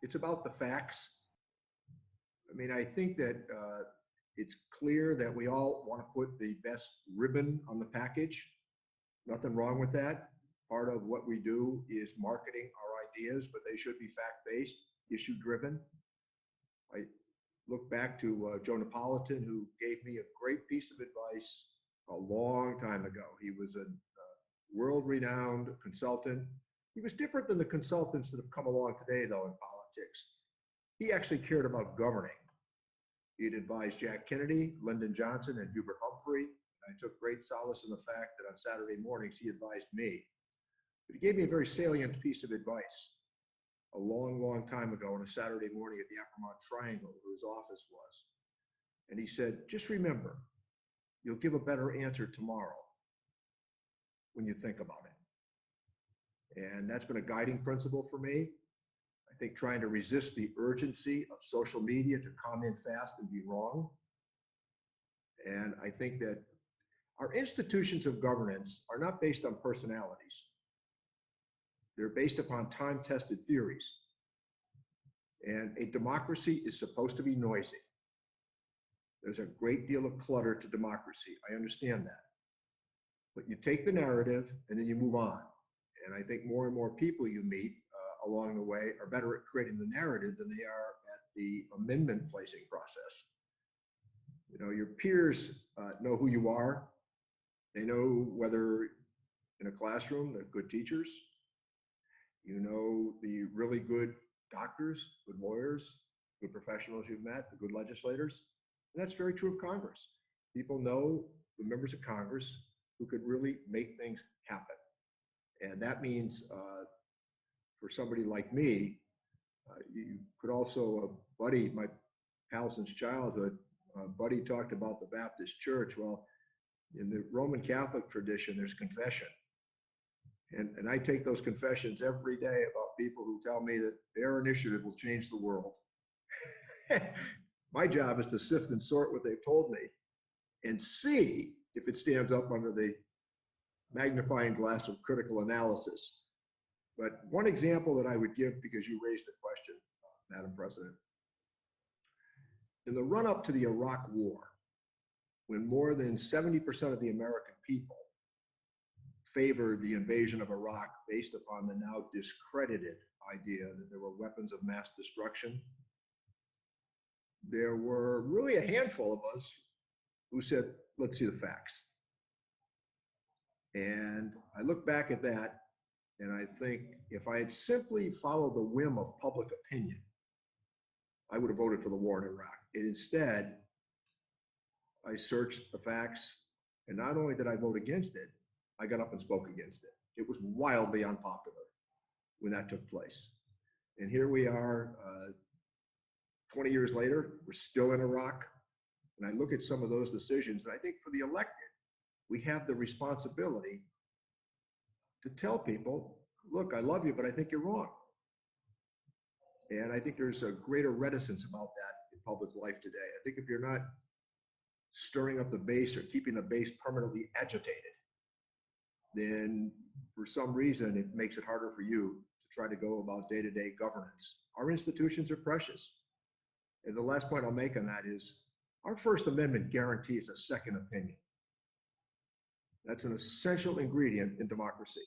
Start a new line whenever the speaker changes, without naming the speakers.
it's about the facts. I mean, I think that it's clear that we all want to put the best ribbon on the package. Nothing wrong with that. Part of what we do is marketing our ideas, but they should be fact-based, issue-driven. I look back to Joe Napolitan, who gave me a great piece of advice a long time ago. He was a world-renowned consultant. He was different than the consultants that have come along today, though, in politics. He actually cared about governing. He had advised Jack Kennedy, Lyndon Johnson, and Hubert Humphrey. I took great solace in the fact that on Saturday mornings he advised me. But he gave me a very salient piece of advice a long, long time ago on a Saturday morning at the Ackermont Triangle, where his office was. And he said, just remember, you'll give a better answer tomorrow when you think about it. And that's been a guiding principle for me. I think trying to resist the urgency of social media to comment fast and be wrong. And I think that our institutions of governance are not based on personalities. They're based upon time-tested theories. And a democracy is supposed to be noisy. There's a great deal of clutter to democracy. I understand that. But you take the narrative and then you move on. And I think more and more people you meet along the way are better at creating the narrative than they are at the amendment placing process. You know, your peers know who you are. They know whether in a classroom they're good teachers. You know the really good doctors, good lawyers, good professionals you've met, the good legislators. And that's very true of Congress. People know the members of Congress who could really make things happen. And that means for somebody like me, you could also, Buddy, my pal since childhood, Buddy talked about the Baptist Church. Well, in the Roman Catholic tradition, there's confession. And I take those confessions every day about people who tell me that their initiative will change the world. My job is to sift and sort what they've told me and see if it stands up under the magnifying glass of critical analysis. But one example that I would give, because you raised the question, Madam President, in the run-up to the Iraq War, when more than 70% of the American people favored the invasion of Iraq based upon the now discredited idea that there were weapons of mass destruction, there were really a handful of us who said, let's see the facts. And I look back at that and I think if I had simply followed the whim of public opinion, I would have voted for the war in Iraq. And instead, I searched the facts, and not only did I vote against it, I got up and spoke against it. It was wildly unpopular when that took place. And here we are, 20 years later, we're still in Iraq. And I look at some of those decisions, and I think for the elected, we have the responsibility to tell people, look, I love you, but I think you're wrong. And I think there's a greater reticence about that in public life today. I think if you're not stirring up the base or keeping the base permanently agitated, then for some reason it makes it harder for you to try to go about day-to-day governance. Our institutions are precious. And the last point I'll make on that is our First Amendment guarantees a second opinion. That's an essential ingredient in democracy.